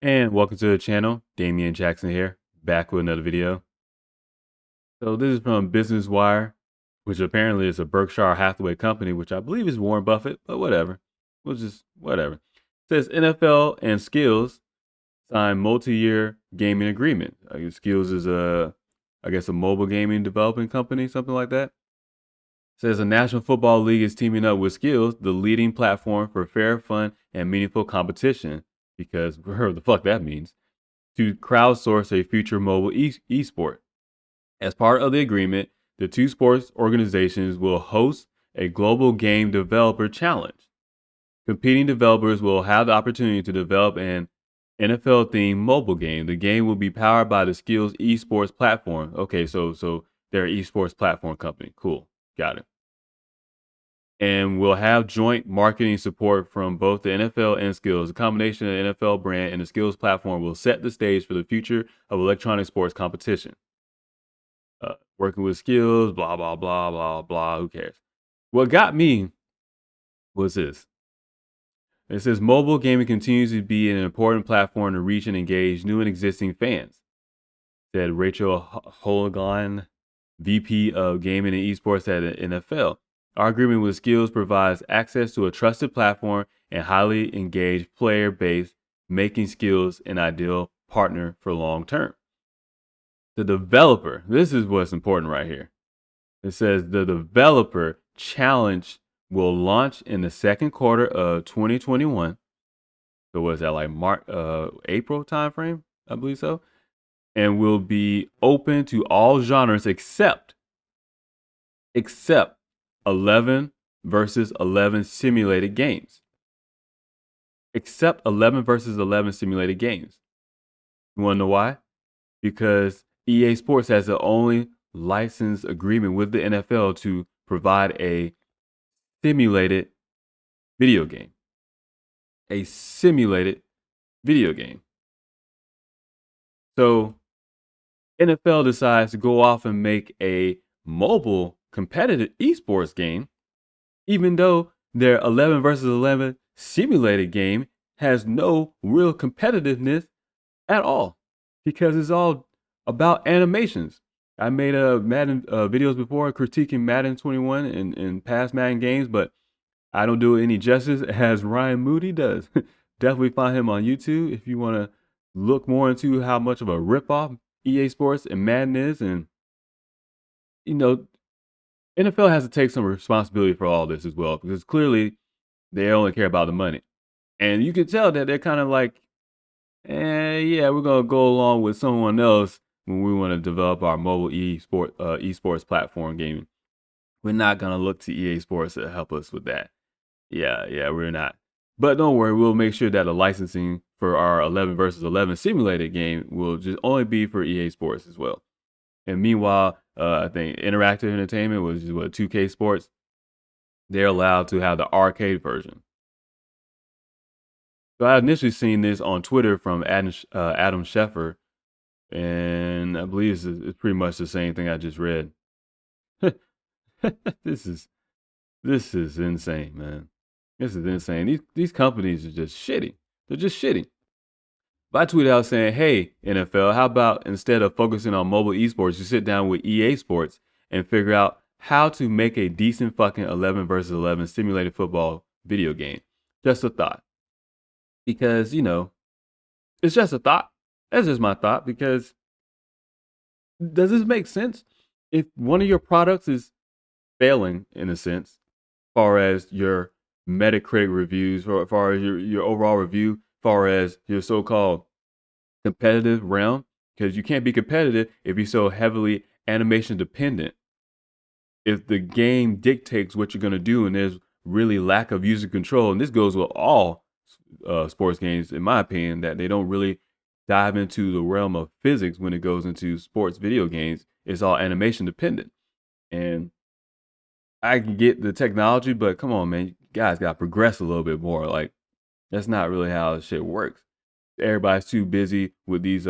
And welcome to the channel. Damien Jackson here, back with another video. So this is from Business Wire, which apparently is a Berkshire Hathaway company, which I believe is Warren Buffett, but whatever. We'll just whatever. It says NFL and Skills sign multi-year gaming agreement. Skills is I guess a mobile gaming developing company, something like that. It says the National Football League is teaming up with Skills, the leading platform for fair, fun, and meaningful competition, because whatever the fuck that means, to crowdsource a future mobile esport. As part of the agreement, the two sports organizations will host a global game developer challenge. Competing developers will have the opportunity to develop an NFL-themed mobile game. The game will be powered by the Skills eSports platform. Okay, so they're an eSports platform company. Cool, got it. And we'll have joint marketing support from both the NFL and Skills. A combination of the NFL brand and the Skills platform will set the stage for the future of electronic sports competition. Working with Skills, blah, blah, blah, blah, blah. Who cares? What got me was this. It says mobile gaming continues to be an important platform to reach and engage new and existing fans, said Rachel Hologon, VP of Gaming and Esports at the NFL. Our agreement with Skills provides access to a trusted platform and highly engaged player base, making Skills an ideal partner for long term. The developer, this is what's important right here. It says the developer challenge will launch in the second quarter of 2021. So was that like April timeframe? I believe so. And will be open to all genres except 11 versus 11 simulated games. Except 11 versus 11 simulated games. You want to know why? Because EA Sports has the only license agreement with the NFL to provide a simulated video game. A simulated video game. So NFL decides to go off and make a mobile competitive esports game, even though their 11 versus 11 simulated game has no real competitiveness at all, because it's all about animations. I made Madden videos before critiquing Madden 21 and past Madden games, but I don't do it any justice as Ryan Moody does. Definitely find him on YouTube if you want to look more into how much of a ripoff EA Sports and Madden is. And, you know, NFL has to take some responsibility for all this as well, because clearly they only care about the money. And you can tell that they're kind of like, yeah, we're going to go along with someone else when we want to develop our mobile esports platform gaming. We're not going to look to EA Sports to help us with that. Yeah, we're not. But don't worry, we'll make sure that the licensing for our 11 versus 11 simulated game will just only be for EA Sports as well. And meanwhile, I think Interactive Entertainment, which is what 2K Sports, they're allowed to have the arcade version. So I initially seen this on Twitter from Adam Schefter, and I believe it's pretty much the same thing I just read. This is insane, man. This is insane. These companies are just shitty. They're just shitty. But I tweeted out saying, hey, NFL, how about instead of focusing on mobile esports, you sit down with EA Sports and figure out how to make a decent fucking 11 versus 11 simulated football video game. Just a thought. Because, it's just a thought. That's just my thought. Because does this make sense? If one of your products is failing, in a sense, as far as your Metacritic reviews, as far as your overall review, as far as your so-called competitive realm, because you can't be competitive if you're so heavily animation dependent. If the game dictates what you're going to do and there's really lack of user control, and this goes with all sports games, in my opinion, that they don't really dive into the realm of physics when it goes into sports video games. It's all animation dependent. And I can get the technology, but come on, man, you guys got to progress a little bit more. Like, that's not really how this shit works. Everybody's too busy with these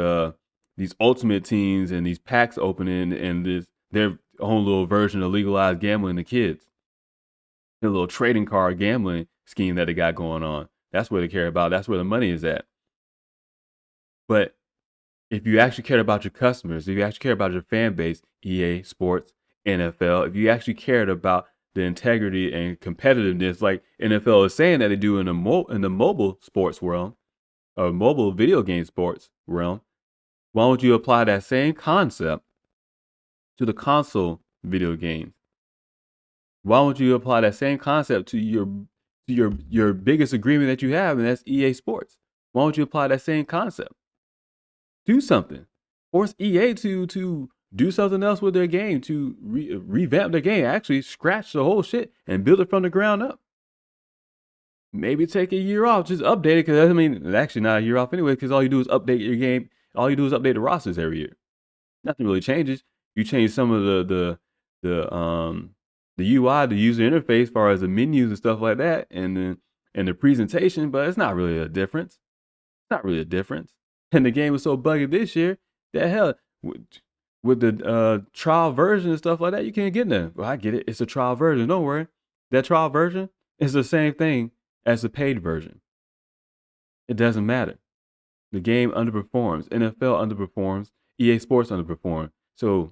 ultimate teams and these packs opening and their own little version of legalized gambling to kids. A little trading card gambling scheme that they got going on. That's what they care about. That's where the money is at. But if you actually cared about your customers, if you actually care about your fan base, EA Sports, NFL, if you actually cared about the integrity and competitiveness, like NFL is saying that they do in the mobile sports realm or mobile video game sports realm, why don't you apply that same concept to the console video games? Why don't you apply that same concept to your biggest agreement that you have, and that's EA Sports? Why don't you apply that same concept? Do something. Force EA to do something else with their game, to revamp their game, actually scratch the whole shit and build it from the ground up. Maybe take a year off, just update it, because I mean, actually not a year off anyway, because all you do is update your game. All you do is update the rosters every year. Nothing really changes. You change some of the UI, the user interface, as far as the menus and stuff like that, and the presentation, but it's not really a difference. It's not really a difference. And the game was so buggy this year that hell, with the trial version and stuff like that, you can't get in there. Well, I get it. It's a trial version. Don't worry. That trial version is the same thing as the paid version. It doesn't matter. The game underperforms. NFL underperforms. EA Sports underperform. So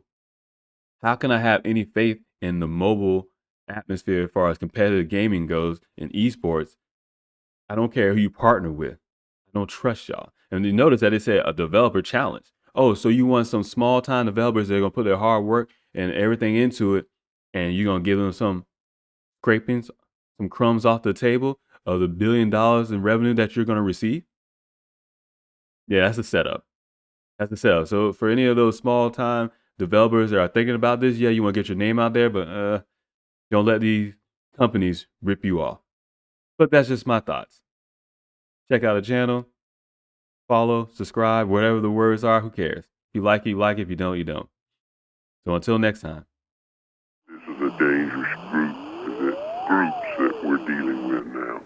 how can I have any faith in the mobile atmosphere as far as competitive gaming goes in esports? I don't care who you partner with. I don't trust y'all. And you notice that it said a developer challenge. Oh, so you want some small time developers that are going to put their hard work and everything into it, and you're going to give them some scrapings, some crumbs off the table of the $1 billion in revenue that you're going to receive? Yeah, that's a setup. That's the setup. So for any of those small time developers that are thinking about this, yeah, you want to get your name out there, but don't let these companies rip you off. But that's just my thoughts. Check out the channel, follow, subscribe, whatever the words are, who cares? If you like it, you like it. If you don't, you don't. So until next time. This is a dangerous groups that we're dealing with now.